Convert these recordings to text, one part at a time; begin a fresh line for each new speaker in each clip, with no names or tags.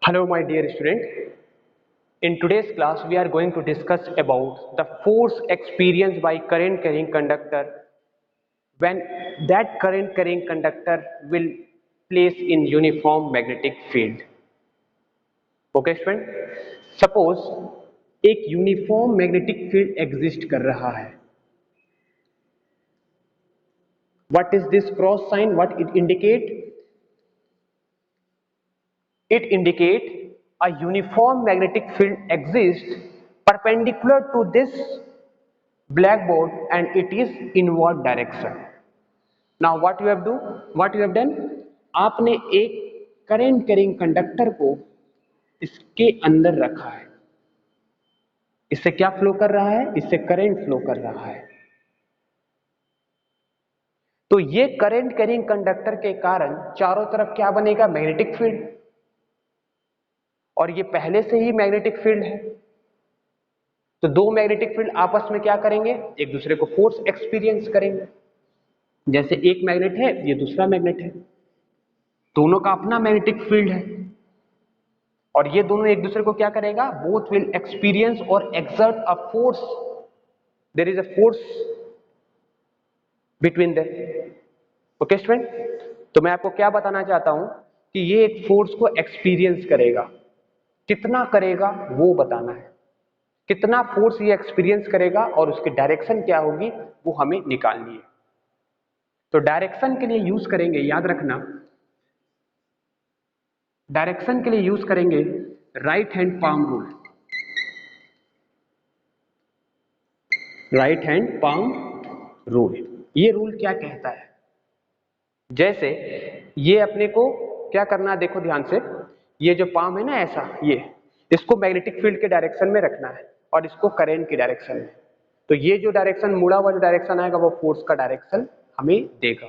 Hello my dear student. In today's class we are going to discuss about the force experienced by current carrying conductor when that current carrying conductor will place in uniform magnetic field. Okay student, suppose एक uniform magnetic field exist कर रहा है. What is this cross sign? What it indicate? It indicate a uniform magnetic field exists perpendicular to this blackboard and it is inward direction. Now what you have done, आपने एक current carrying conductor को इसके अंदर रखा है. इससे क्या flow कर रहा है? इससे करंट फ्लो कर रहा है. तो ये करंट कैरिंग कंडक्टर के कारण चारों तरफ क्या बनेगा? Magnetic field. और ये पहले से ही मैग्नेटिक फील्ड है. तो दो मैग्नेटिक फील्ड आपस में क्या करेंगे? एक दूसरे को फोर्स एक्सपीरियंस करेंगे. जैसे एक मैग्नेट है, ये दूसरा मैग्नेट है, दोनों का अपना मैग्नेटिक फील्ड है और ये दोनों एक दूसरे को क्या करेगा? बोथ विल एक्सपीरियंस और exert a force. There is a force between them. Okay student, तो मैं आपको क्या बताना चाहता हूं कि ये एक फोर्स को एक्सपीरियंस करेगा. कितना करेगा वो बताना है. कितना फोर्स ये एक्सपीरियंस करेगा और उसकी डायरेक्शन क्या होगी वो हमें निकालनी है. तो डायरेक्शन के लिए यूज करेंगे, याद रखना, डायरेक्शन के लिए यूज करेंगे right hand palm rule. Right hand palm rule. ये रूल क्या कहता है? जैसे ये अपने को क्या करना है, देखो ध्यान से. ये जो पाम है ना, ऐसा, ये इसको मैग्नेटिक फील्ड के डायरेक्शन में रखना है और इसको करंट की डायरेक्शन में. तो ये जो डायरेक्शन, मुड़ा हुआ जो डायरेक्शन आएगा वो फोर्स का डायरेक्शन हमें देगा.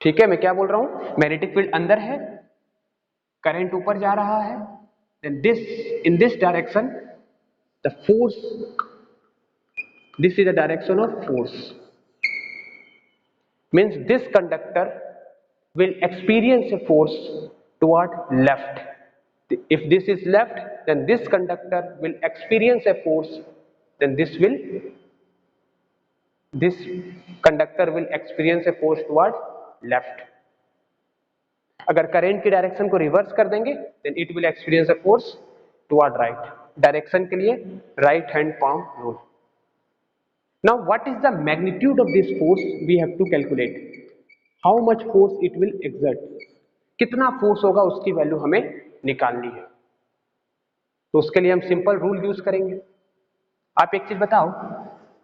ठीक है, मैं क्या बोल रहा हूं? मैग्नेटिक फील्ड अंदर है, करंट ऊपर जा रहा है, then this in this direction the force, this is the direction of force. Means this conductor will experience a force toward left. If this is left, then this conductor will experience a force, then this conductor will experience a force toward left. अगर current की direction को reverse कर देंगे then it will experience a force toward right. Direction के लिए right hand palm rule. Now what is the magnitude of this force? We have to calculate. How much force it will exert. कितना force होगा उसकी value हमें निकालनी है. तो उसके लिए हम सिंपल रूल यूज करेंगे. आप एक चीज बताओ,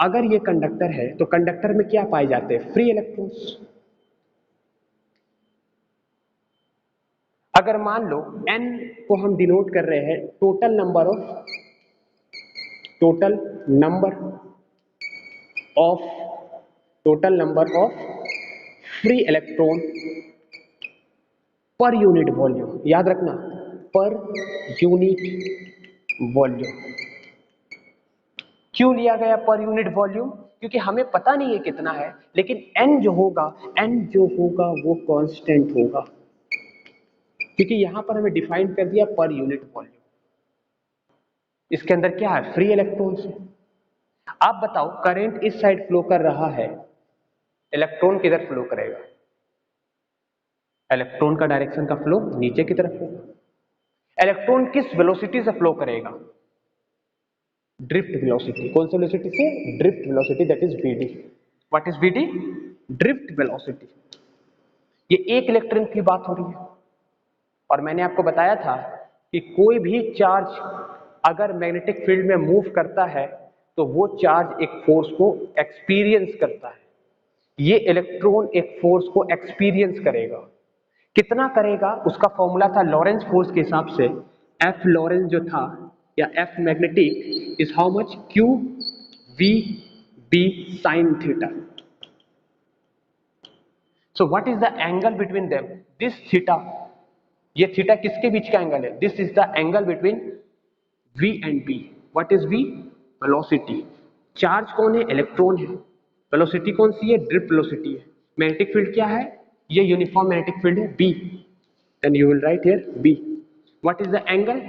अगर ये कंडक्टर है तो कंडक्टर में क्या पाए जाते हैं? Free electrons. अगर मान लो n को हम डिनोट कर रहे हैं total number of free electron per unit volume. याद रखना, पर यूनिट वॉल्यूम. क्यों लिया गया पर यूनिट वॉल्यूम? क्योंकि हमें पता नहीं है कितना है, लेकिन n जो होगा वो कांस्टेंट होगा, क्योंकि यहां पर हमें डिफाइन कर दिया पर यूनिट वॉल्यूम. इसके अंदर क्या है? Free electrons. आप बताओ, करंट इस साइड फ्लो कर रहा है, इलेक्ट्रॉन किधर फ्लो करेगा? इलेक्ट्रॉन का डायरेक्शन का फ्लो नीचे की तरफ होगा. इलेक्ट्रॉन किस वेलोसिटी से फ्लो करेगा? Drift velocity. कौन सी वेलोसिटी से? Drift velocity, that is vd. What is vd? Drift velocity. ये एक इलेक्ट्रॉन की बात हो रही है. और मैंने आपको बताया था कि कोई भी चार्ज अगर मैग्नेटिक फील्ड में मूव करता है तो वो चार्ज एक फोर्स को एक्सपीरियंस करता है. ये इलेक्ट्रॉन एक फोर्स को एक्सपीरियंस करेगा. कितना करेगा? उसका फॉर्मूला था लॉरेंस फोर्स के हिसाब से. एफ लॉरेंस जो था, या F magnetic is how much? Q v B sine theta. So what is the angle between them? This theta. ये थीटा किसके बीच का एंगल है? This is the angle between v and b. What is v? Velocity. Charge कौन है? Electron है. Velocity कौन सी है? ड्रिफ्ट वेलोसिटी है. मैग्नेटिक फील्ड क्या है? ये यूनिफॉर्म मैग्नेटिक फील्ड है B. Then you will write here B. What is the angle?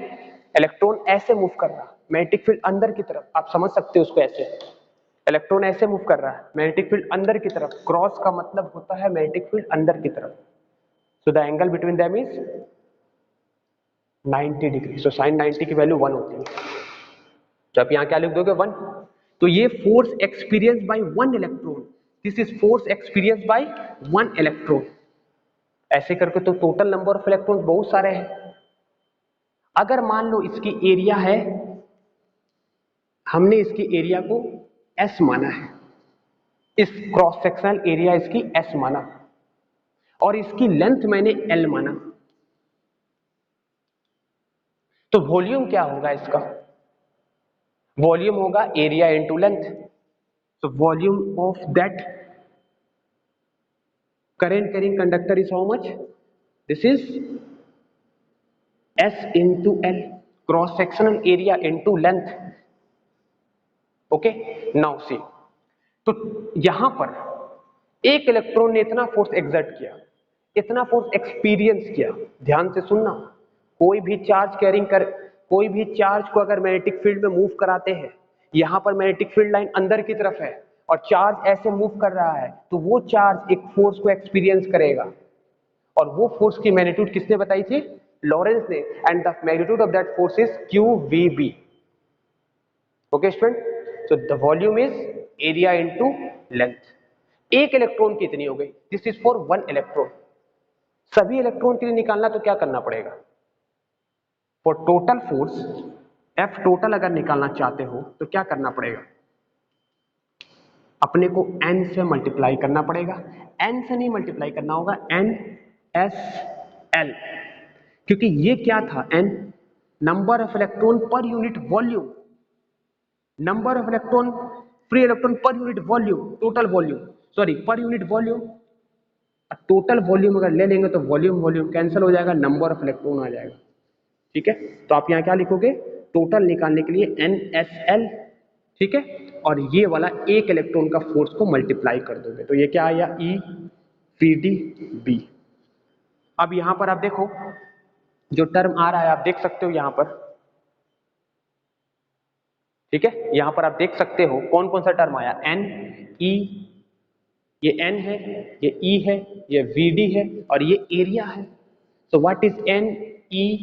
Electron ऐसे मूव कर रहा, मैग्नेटिक फील्ड अंदर की तरफ, आप समझ सकते हो उसको ऐसे, इलेक्ट्रॉन ऐसे मूव कर रहा है, मैग्नेटिक फील्ड अंदर की तरफ, क्रॉस का मतलब होता है मैग्नेटिक फील्ड अंदर की तरफ, so the angle between them is 90 degree. So sine 90 की वैल्यू 1 होती है, तो आप यहाँ क्या लिख दोगे 1। तो ये force experience by one electron, this is force experience by one electron. ऐसे करके तो टोटल नंबर ऑफ इलेक्ट्रॉन्स बहुत सारे हैं। अगर मान लो इसकी एरिया है, हमने इसकी एरिया को S माना है, इस क्रॉस सेक्शनल एरिया इसकी S माना, और इसकी लेंथ मैंने L माना, तो वॉल्यूम क्या होगा इसका? वॉल्यूम होगा area into length. So volume of that current carrying conductor is how much? This is S into L, cross sectional area into length. Okay, now see, तो यहां पर एक इलेक्ट्रॉन ने इतना फोर्स एक्सर्ट किया, इतना फोर्स एक्सपीरियंस किया। ध्यान से सुनना, कोई भी चार्ज कैरिंग कर, कोई भी चार्ज को अगर मैग्नेटिक फील्ड में मूव कराते हैं, यहां पर मैग्नेटिक फील्ड लाइन अंदर की तरफ है और चार्ज ऐसे मूव कर रहा है, तो वो चार्ज एक फोर्स को एक्सपीरियंस करेगा, और वो फोर्स की मैग्नीट्यूड किसने बताई थी? लॉरेंस ने, and the magnitude of that force is QVB। Okay student, so the volume is area into length. एक इलेक्ट्रॉन की इतनी हो गई, this is for one electron. सभी इलेक्ट्रॉन के लिए निकालना तो क्या करना पड़ेगा? For total force F total अगर निकालना चाहते हो तो क्या करना पड़ेगा? अपने को N से मल्टीप्लाई करना पड़ेगा। N से नहीं मल्टीप्लाई करना होगा, NSL, क्योंकि ये क्या था? N number of electron per unit volume, number of electron free electron per unit volume, total volume, sorry per unit volume. Total volume अगर ले लेंगे तो वॉल्यूम वॉल्यूम कैंसिल हो जाएगा, नंबर ऑफ इलेक्ट्रॉन आ जाएगा। ठीक है, तो आप यहाँ क्या लिखोगे? टोटल निकालने के लिए NSL, ठीक है, और ये वाला एक इलेक्ट्रॉन का फोर्स को मल्टीप्लाई कर दोगे, तो ये क्या आया? EVDB। अब यहां पर आप देखो जो टर्म आ रहा है, आप देख सकते हो यहां पर, ठीक है, यहां पर आप देख सकते हो कौन कौन सा टर्म आया? N, E, ये N है, ये E है, ये VD है, और ये एरिया है। So what is N, E,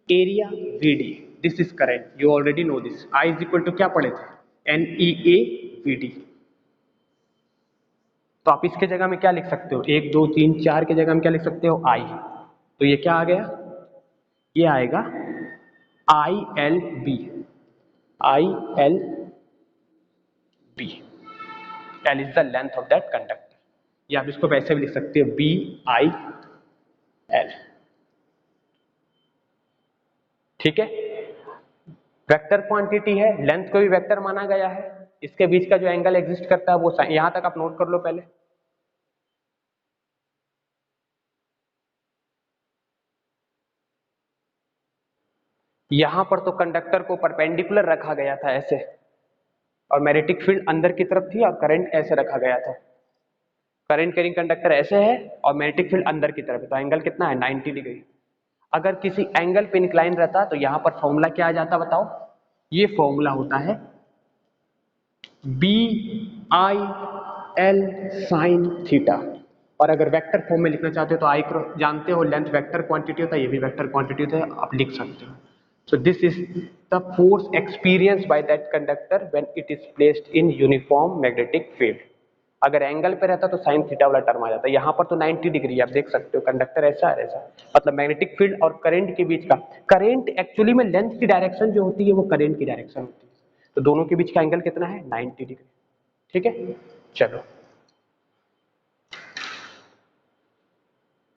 area, VD? This is current. You already know this. I is equal to क्या पढ़े थे? NEA VD। तो आप इसके जगह में क्या लिख सकते हो? 1 2 3 4 के जगह में क्या लिख सकते हो? I। तो ये क्या आ गया? ये आएगा ILB। ILB, L is the length of that conductor, या आप इसको वैसे भी लिख सकते हो BIL। ठीक है, वेक्टर क्वांटिटी है, लेंथ को भी वेक्टर माना गया है, इसके बीच का जो एंगल एग्जिस्ट करता है वो यहां तक आप नोट कर लो पहले। यहां पर तो कंडक्टर को परपेंडिकुलर रखा गया था ऐसे, और मैग्नेटिक फील्ड अंदर की तरफ थी और करंट ऐसे रखा गया था। करंट कैरिंग कंडक्टर ऐसे है और मैग्नेटिक फील्ड अंदर की तरफ है, तो एंगल कितना है? 90 डिग्री। अगर किसी एंगल पे इंक्लाइन रहता तो यहां पर फॉर्मूला क्या आ जाता बताओ? ये फॉर्मूला होता है BIL साइन थीटा, और अगर वेक्टर फॉर्म में लिखना चाहते हो तो आई जानते हो, लेंथ वेक्टर क्वांटिटी होता है, ये भी वेक्टर क्वांटिटी होता है, आप लिख सकते हो। So this is the force experience by that conductor when it is placed in uniform magnetic field. अगर एंगल पे रहता तो साइन थीटा वाला टर्म आ जाता है, यहाँ पर तो 90 डिग्री आप देख सकते हो, कंडक्टर ऐसा है ऐसा, मतलब मैग्नेटिक फील्ड और करंट के बीच का, करंट एक्चुअली में लेंथ की डायरेक्शन जो होती है वो करंट की डायरेक्शन होती है, तो दोनों के बीच का एंगल कितना है? 90 डिग्री। ठीक है, चलो